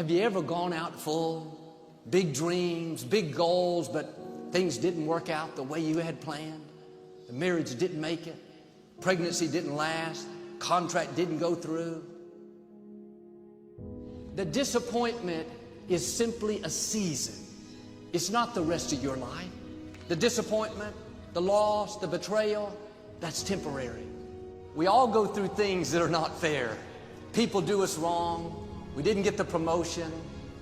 Have you ever gone out full, big dreams, big goals, but things didn't work out the way you had planned? The marriage didn't make it, pregnancy didn't last, contract didn't go through. The disappointment is simply a season. It's not the rest of your life. The disappointment, the loss, the betrayal, that's temporary. We all go through things that are not fair. People do us wrong. We didn't get the promotion,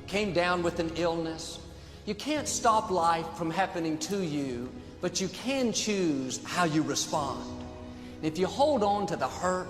came down with an illness. You can't stop life from happening to you, but you can choose how you respond. And if you hold on to the hurt,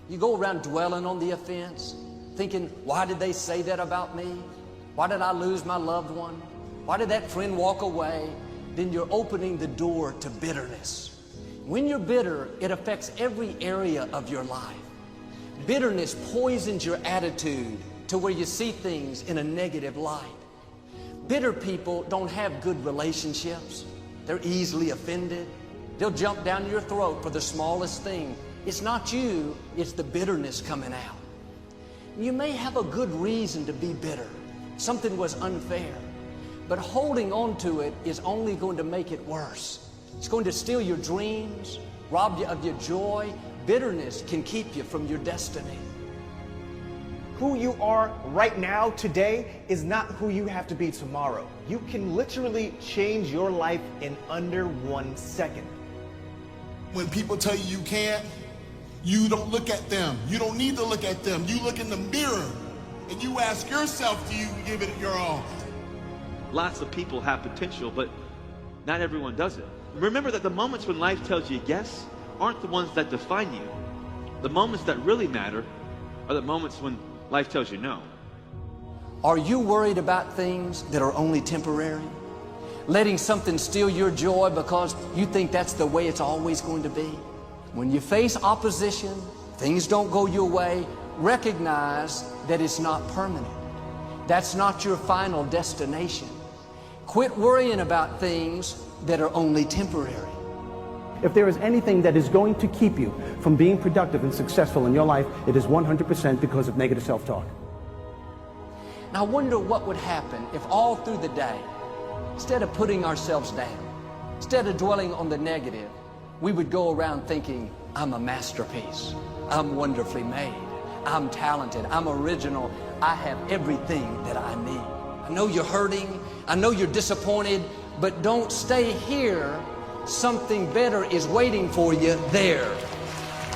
you go around dwelling on the offense, thinking, why did they say that about me? Why did I lose my loved one? Why did that friend walk away? Then you're opening the door to bitterness. When you're bitter, it affects every area of your life. Bitterness poisons your attitude to where you see things in a negative light. Bitter people don't have good relationships. They're easily offended. They'll jump down your throat for the smallest thing. It's not you, it's the bitterness coming out. You may have a good reason to be bitter. Something was unfair. But holding on to it is only going to make it worse. It's going to steal your dreams, rob you of your joy. Bitterness can keep you from your destiny. Who you are right now, today, is not who you have to be tomorrow. You can literally change your life in under 1 second. When people tell you you can't, you don't look at them. You don't need to look at them. You look in the mirror and you ask yourself, do you give it your all? Lots of people have potential, but not everyone does it. Remember that the moments when life tells you yes aren't the ones that define you. The moments that really matter are the moments when life tells you no. Are you worried about things that are only temporary? Letting something steal your joy because you think that's the way it's always going to be? When you face opposition, things don't go your way, recognize that it's not permanent. That's not your final destination. Quit worrying about things that are only temporary. If there is anything that is going to keep you from being productive and successful in your life, it is 100% because of negative self-talk. Now I wonder what would happen if all through the day, instead of putting ourselves down, instead of dwelling on the negative, we would go around thinking, I'm a masterpiece, I'm wonderfully made, I'm talented, I'm original, I have everything that I need. I know you're hurting, I know you're disappointed, but don't stay here. Something better is waiting for you there.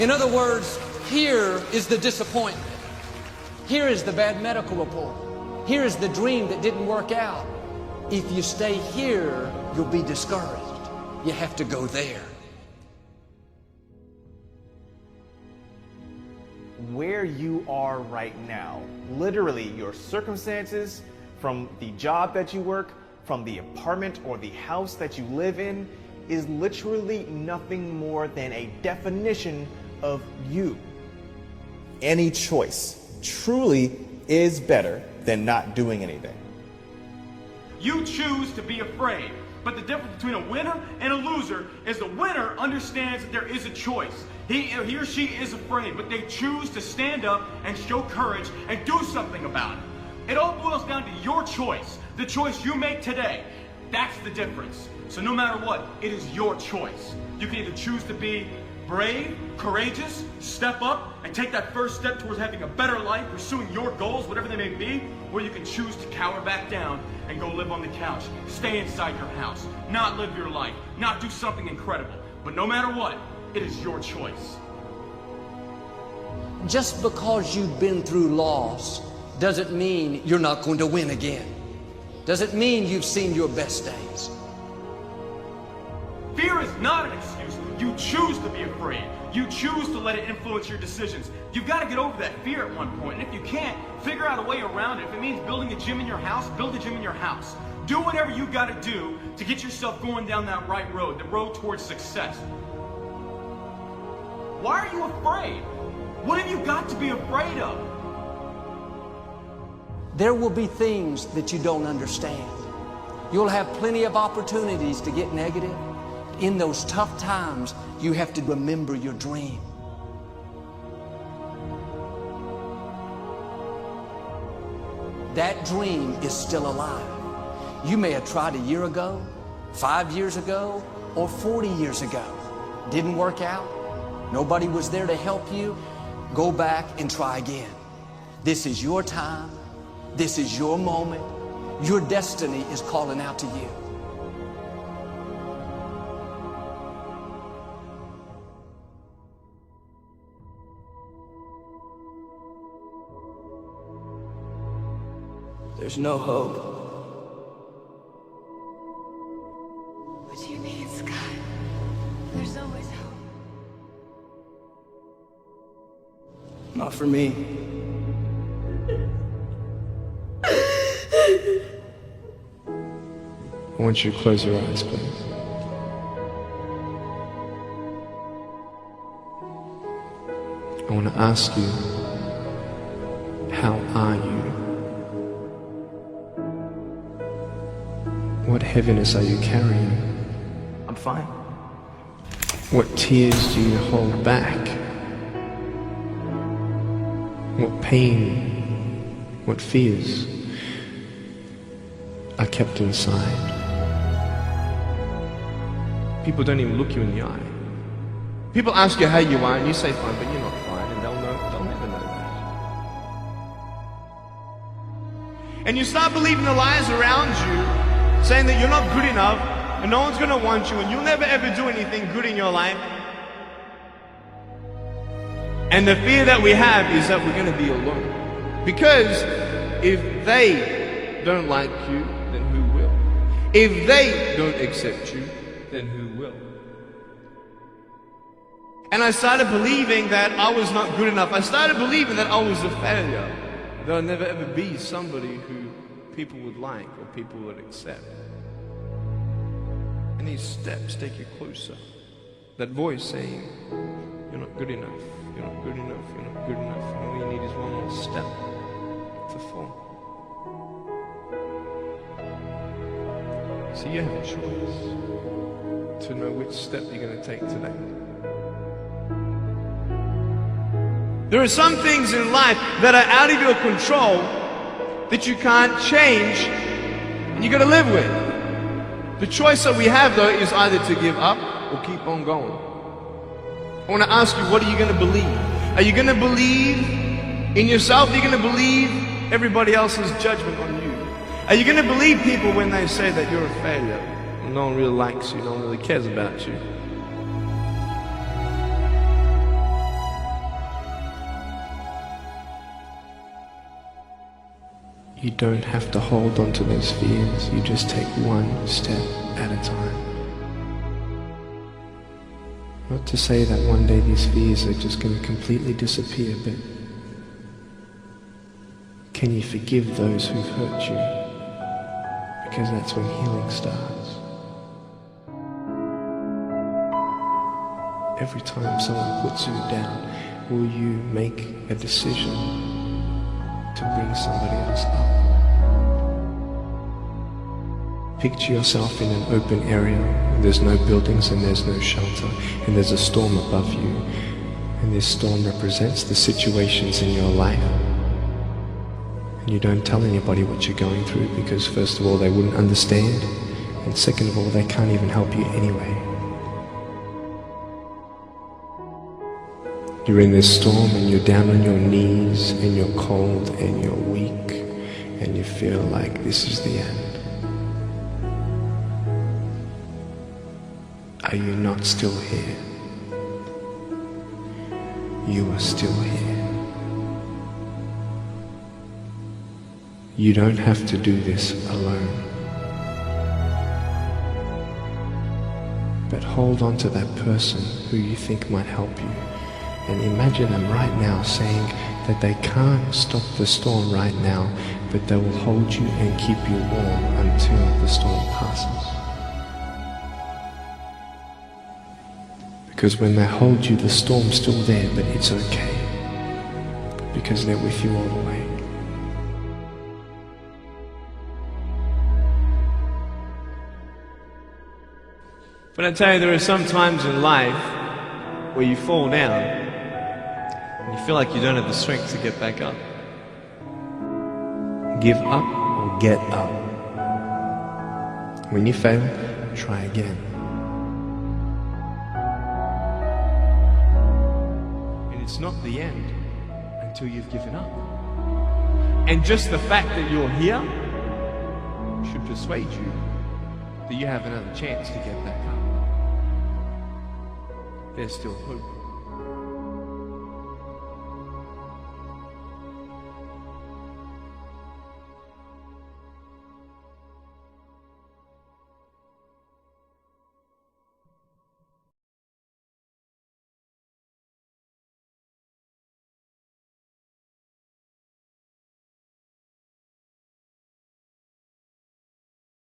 In other words, here is the disappointment. Here is the bad medical report. Here is the dream that didn't work out. If you stay here, you'll be discouraged. You have to go there. Where you are right now, literally your circumstances, from the job that you work, from the apartment or the house that you live in, is literally nothing more than a definition of you. Any choice truly is better than not doing anything. You choose to be afraid, but the difference between a winner and a loser is the winner understands that there is a choice. He or she is afraid, but they choose to stand up and show courage and do something about it. It all boils down to your choice, the choice you make today. That's the difference. So no matter what, it is your choice. You can either choose to be brave, courageous, step up, and take that first step towards having a better life, pursuing your goals, whatever they may be, or you can choose to cower back down and go live on the couch, stay inside your house, not live your life, not do something incredible. But no matter what, it is your choice. Just because you've been through loss doesn't mean you're not going to win again. Doesn't mean you've seen your best days. Fear is not an excuse. You choose to be afraid. You choose to let it influence your decisions. You've got to get over that fear at one point. And if you can't, figure out a way around it. If it means building a gym in your house, build a gym in your house. Do whatever you got to do to get yourself going down that right road, the road towards success. Why are you afraid? What have you got to be afraid of? There will be things that you don't understand. You'll have plenty of opportunities to get negative. In those tough times, you have to remember your dream. that dream is still alive. You may have tried a year ago, 5 years ago, or 40 years ago. Didn't work out. Nobody was there to help you. Go back and try again. This is your time. This is your moment. Your destiny is calling out to you. There's no hope. What do you mean, Scott? There's always hope. Not for me. I want you to close your eyes, please. I want to ask you, how are you? What heaviness are you carrying? I'm fine. What tears do you hold back? What pain, what fears are kept inside? People don't even look you in the eye. People ask you how you are and you say fine, but you're not fine, and they'll never know that. And you start believing the lies around you, saying that you're not good enough and no one's gonna want you and you'll never ever do anything good in your life. And the fear that we have is that we're gonna be alone. Because if they don't like you, then who will? If they don't accept you, then who will? And I started believing that I was not good enough. I started believing that I was a failure. That I'd never ever be somebody who people would like or people would accept. And these steps take you closer. That voice saying, you're not good enough, you're not good enough, you're not good enough. And all you need is one more step to fall. So you have a choice to know which step you're going to take today. There are some things in life that are out of your control that you can't change and you got to live with. The choice that we have though is either to give up or keep on going. I want to ask you, what are you going to believe? Are you going to believe in yourself? Are you going to believe everybody else's judgment on you? Are you going to believe people when they say that you're a failure? No one really likes you, no one really cares about you. You don't have to hold on to those fears. You just take one step at a time. Not to say that one day these fears are just going to completely disappear, but can you forgive those who've hurt you? Because that's when healing starts. Every time someone puts you down, will you make a decision to bring somebody else up? Picture yourself in an open area. There's no buildings and there's no shelter, and there's a storm above you. And this storm represents the situations in your life. And you don't tell anybody what you're going through because first of all, they wouldn't understand. And second of all, they can't even help you anyway. You're in this storm and you're down on your knees and you're cold and you're weak and you feel like this is the end. Are you not still here? You are still here. You don't have to do this alone. But hold on to that person who you think might help you. And imagine them right now saying that they can't stop the storm right now, but they will hold you and keep you warm until the storm passes. Because when they hold you, the storm's still there, but it's okay. Because they're with you all the way. But I tell you, there are some times in life where you fall down and you feel like you don't have the strength to get back up. Give up or get up. When you fail, try again. And it's not the end until you've given up. And just the fact that you're here should persuade you that you have another chance to get back up. There's still hope.